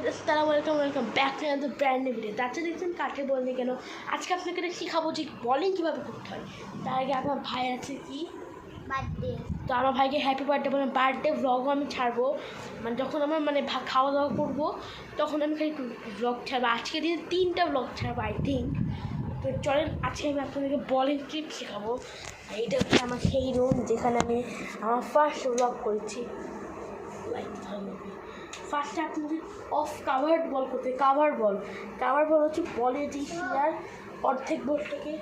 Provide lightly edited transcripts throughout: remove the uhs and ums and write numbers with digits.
আসসালামু আলাইকুম, welcome back to another brand new video. তাতে দেখছেন কাকে বলনি কেন, আজকে আপনাকে শেখাবো যে বলিং কীভাবে করতে হয়। তার আগে আমার ভাই আছে কি বার্থডে, তো আমার ভাইকে হ্যাপি বার্থডে বলে বার্থডে ভ্লগও আমি ছাড়বো। মানে যখন আমার খাওয়া দাওয়া করবো তখন আমি খালি ভ্লগ ছাড়বো। আজকে দিয়ে 3টা ভ্লগ ছাড়বো আই থিঙ্ক। তো চলেন আজকে আমি আপনাদেরকে বলিং ট্রিপ শেখাবো। এইটা হচ্ছে আমার সেই রুম যেখানে আমি আমার ফার্স্ট ভ্লগ করেছি। ফার্স্টে আপনাদের অফ কাভার্ড বল করতে, কাভার বল হচ্ছে বলের যে প্লেয়ার অর্ধেক বলটাকে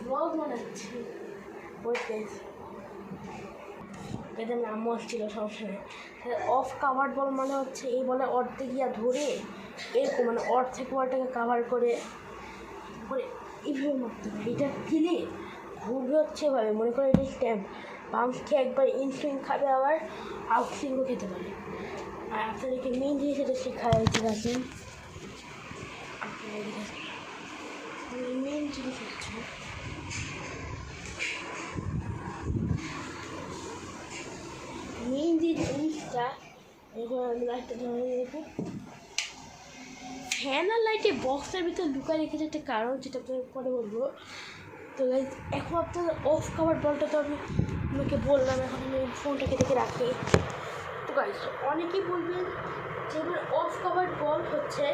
বল বানাচ্ছে এদের নাম ছিল সবসময়। অফ কাভার্ড বল মানে হচ্ছে এই বলে অর্ধেক গিয়া ধরে এরকম মানে অর্ধেক বলটাকে কাভার করে এইভাবে মারতে হবে। এটা খেলে ঘুরবে হচ্ছে এভাবে, মনে করে এটা স্ট্যাম্প বাউন্স খেয়ে একবার ইনসুইং খাবে, আবার আউটসুইংও খেতে পারে। আর আপনাদেরকে মেন জিনিস এটা শেখায় হচ্ছে দেখেন, মেন জিনিস হচ্ছে মেন যে জিনিসটা লাইটটা ধরে রেখে ফ্যান আর লাইটে বক্সের ভিতরে লুকায় রেখেছে একটা কারণ, যেটা আপনাদের পরে বলবো। তো এখন আপনার অফ কাভার বলটা তো আমি আপনাকে বললাম, এখন আমি ফোনটাকে দেখে রাখি। তো গাইস অনেকেই বলবেন যে এবার অফ কাভার বল হচ্ছে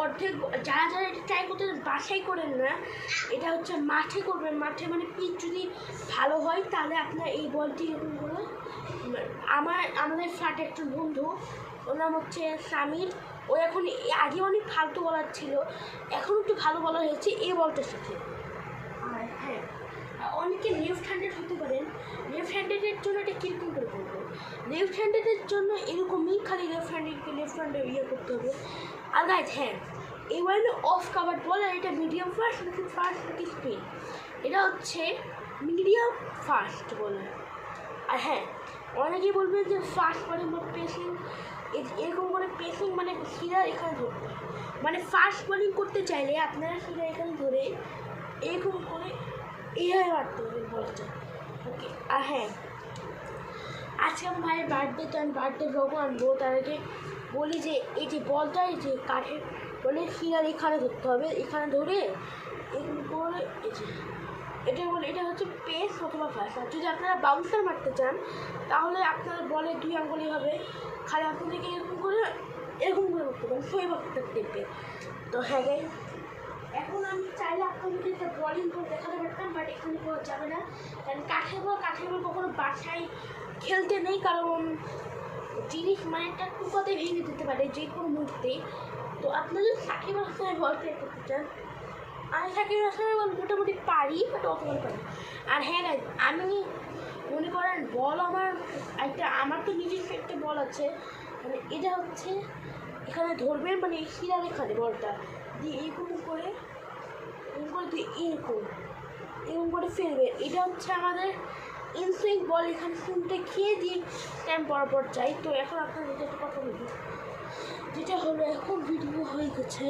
অর্ধেক, যারা যারা এটা ট্রাই করতে বাসায় করেন না, এটা হচ্ছে মাঠে করবেন। মাঠে মানে পিচ যদি ভালো হয় তাহলে আপনার এই বলটি এরকম করে। আমাদের ফ্ল্যাটে একটা বন্ধু, ওর নাম হচ্ছে সামির, ও এখন আগে অনেক ফালতু বলার ছিল, এখন একটু ভালো বলার হয়েছে এই বলটা শিখে। আর হ্যাঁ, অনেকে লেফট হ্যান্ডেড হতে পারেন। লেফট হ্যান্ডেডের জন্য এটা কীরকম করে করবো, লেফট হ্যান্ডেডের জন্য এরকমই খালি লেফট হ্যান্ডে ইয়ে করতে হবে। আর গাইজ হ্যাঁ, এই বলে অফ কাভার বল, আর এটা মিডিয়াম ফাস্ট নাকি স্পিড, এটা হচ্ছে মিডিয়াম ফাস্ট বলে। আর হ্যাঁ, অনেকেই বলবে যে ফাস্ট বলে পেসিং, এরকম করে পেসিং মানে সিধা এখানে ধরবে, মানে ফাস্ট বোলিং করতে চাইলে আপনারা সিধা এখানে ধরে এরকম করে এইভাবে মারতে হবে বলটা। ওকে। আর হ্যাঁ, আজকে আমার ভাইয়ের বার্থডে, তো আমি বার্থডে ভ্লগও আনবো। তার আগে বলি যে এই যে বলটা, এই যে কাঠের বলে সিধার এখানে ধরতে হবে, এখানে ধরে এরকম করে এই যে এটা বলে, এটা হচ্ছে পেস অথবা ফাস্ট। আর যদি আপনারা বাউন্সার মারতে চান তাহলে আপনার বলে 2 আঙ্গুলই হবে, খালি আপনাদেরকে এরকম করে করতে পারেন, শোয়ে বাচ্চার টেপে। তো হ্যাঁ গাই, এখন আমি চাইলে আপনাদেরকে একটা বলিং করে দেখাতে পারতাম, বাট এখানে পাওয়া যাবে না, কারণ কাঠের বল কখনো বাসায় খেলতে নেই, কারণ জিনিস মানে একটা টুকাতে ভেঙে দিতে পারে যে কোনো মুহূর্তে। তো আপনাদের সাকিব আল হাসানের বল ট্রাই করতে চান, আমি সাকিব আল হাসানের বল মোটামুটি পারি, বাট অতবার পারি। আর হ্যাঁ গাইজ, আমি মনে করেন বল আমার তো নিজস্ব একটা বল আছে, মানে এটা হচ্ছে এখানে ধরবেন, মানে এই শিরার এখানে বলটা দিয়ে এরকম করে দিয়ে এরকম করে ফেলবেন। এটা হচ্ছে আমাদের ইনসুইং বল, এখানে শুনতে খেয়ে দিয়ে স্ট্যাম্প বরাবর চাই। তো এখন আপনার এটা একটা কথা বলি, যেটা হলো এখন ভিডিও হয়ে গেছে,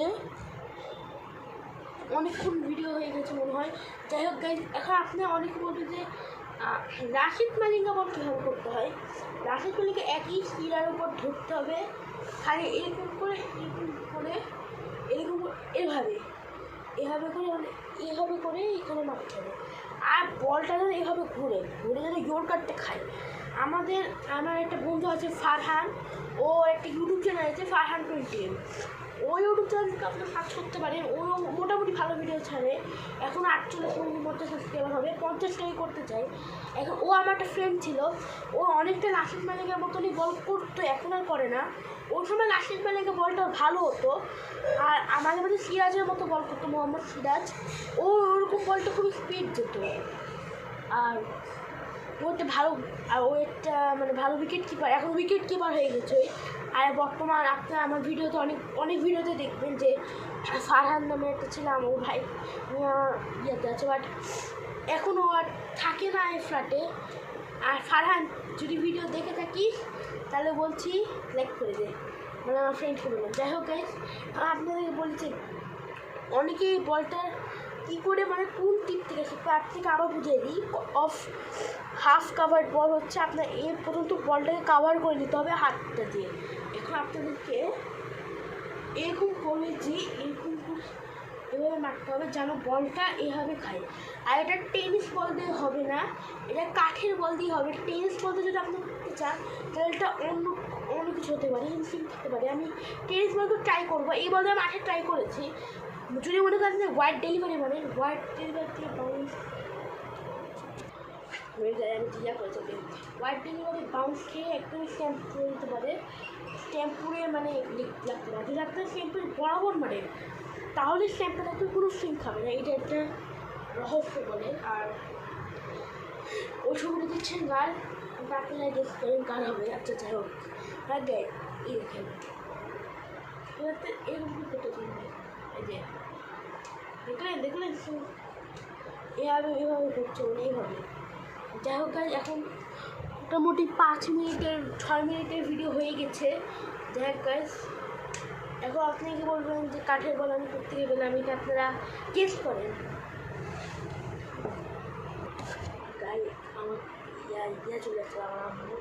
অনেকক্ষণ ভিডিও হয়ে গেছে মনে হয়। যাই হোক গাইজ, এখন আপনি অনেকে বলবেন যে রাশিদ মালিঙ্গা বল কীভাবে করতে হয়। রাশিদ মালিঙ্গা একই শিরার উপর ধরতে হবে, খালি এরকম করে এভাবে করে এখানে মারতে হবে। আর বলটা যেন এভাবে ঘুরে যেন ইয়র্কারটা খায়। আমার একটা বন্ধু আছে ফারহান, ও একটা ইউটিউব চ্যানেল আছে ফারহান 20, ওই ইউটিউব চ্যানেলকে আপনি সার্চ করতে পারেন। ও মোটামুটি ভালো ভিডিও ছাড়ে, এখন 48 সাবস্ক্রাইবার হবে, 50টাই করতে চাই। এখন ও আমার একটা ফ্রেন্ড ছিল, ও অনেকটা রাশিদ মালিকের মতনই বল করতো, এখন আর করে না। ওই সময় রাশিদ মালিকের বলটা ভালো হতো, আর আমাদের মধ্যে সিরাজের মতো বল করতো, মোহাম্মদ সিরাজ। ও ওরকম বলটা খুবই স্পিড যেত, আর ও একটা ভালো, আর ও একটা মানে ভালো উইকেট কিপার, এখন উইকেট কিপার হয়ে গেছে। আর বর্তমান আপনারা আমার ভিডিওতে অনেক ভিডিওতে দেখবেন যে ফারহান নামে একটা ছিলাম, ও ভাই আমার ইয়েতে আছে, বাট এখনও আর থাকে না এই ফ্ল্যাটে। আর ফারহান যদি ভিডিও দেখে থাকিস তাহলে বলছি লাইক করে দে, মানে আমার ফ্রেন্ডকে বললাম। যাই হোক গাইজ, আপনাদেরকে বলছি অনেকেই বলটা কী করে মানে কোন টিপ থেকে শিখবে, তার থেকে আরও বুঝিয়ে দিই। অফ হাফ কাভার্ড বল হচ্ছে আপনার প্রথম তো বলটাকে কাভার করে নিতে হবে হাতটা দিয়ে। এখন এখন আপনাদেরকে এরকম করে যে এরকম এভাবে মারতে হবে যেন বলটা এভাবে খায়। আর এটা টেনিস বল দিয়ে হবে না, এটা কাঠের বল দিয়ে হবে। টেনিস বল দিয়ে যদি আপনি করতে চান তাহলে এটা অন্য কিছু হতে পারে, ইনসিং হতে পারে। আমি টেনিস বল তো ট্রাই করবো, এই বল দিয়ে মাঠে ট্রাই করেছি। যদি মনে করেন যে হোয়াইট ডেলিভারি মানে হোয়াইট ডেলিভারি দিয়ে বাউন্স আমি জিয়া করেছি, হোয়াইট ডেলিভারি বাউন্স খেয়ে একদমই স্ট্যাম্প করে দিতে পারে। স্ট্যাম্প পুরে মানে লাগতে পারে, যদি আপনার স্ট্যাম্পের বরাবর মানে তাহলে স্ট্যাম্পটা থাকলে কোনো সিম খাবে না, এটা একটা রহস্য বলে। আর ওই ছবিটা দিচ্ছেন গাল, আপনারা গেস করেন গাল হবে। আচ্ছা যাই হোক, হ্যাঁ গাই এই দেখেন এরকম করতে চাই, এই যে দেখলেন এভাবে করছে মানে এইভাবে। যাই হোক গাইজ, এখন মোটামুটি 6 মিনিটের ভিডিও হয়ে গেছে। যাই হোক গাইজ, এখন আপনি কি বলবেন যে কাঠের বল আমি করতে গেলে আমি কি আপনারা গেস করেন? গাই আমার ইয়া চলে আসছে, আমার আম্মু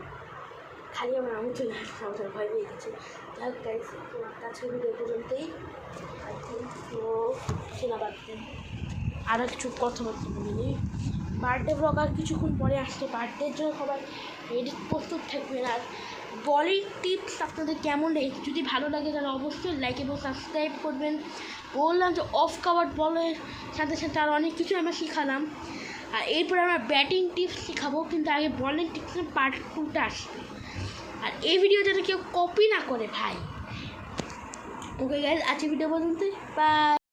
খালি আমার আম্মু চলে আসছে, আমার ভয় পেয়ে গেছে। যাই হোক গাইজ, তোমার কাছে ভিডিও পর্যন্তই। তো শোনা পাচ্ছেন আরও কিছু কথাবার্তা বলিনি। বার্থডে ব্লগ আর কিছুক্ষণ পরে আসছে, বার্থডের জন্য সবাই রেডি প্রস্তুত থাকবেন। আর বলের টিপস আপনাদের কেমন লাগে, যদি ভালো লাগে তাহলে অবশ্যই লাইক এবং সাবস্ক্রাইব করবেন। বললাম যে অফ কাভার বলের সাথে সাথে আরও অনেক কিছু আমরা শিখালাম। আর এরপরে আমরা ব্যাটিং টিপস শেখাবো, কিন্তু আগে বলের টিপসের পার্ট 2টা আসবে। আর এই ভিডিও যাতে কেউ কপি না করে ভাই। ওকে গাইজ, আজকে ভিডিও পর্যন্ত, বাই।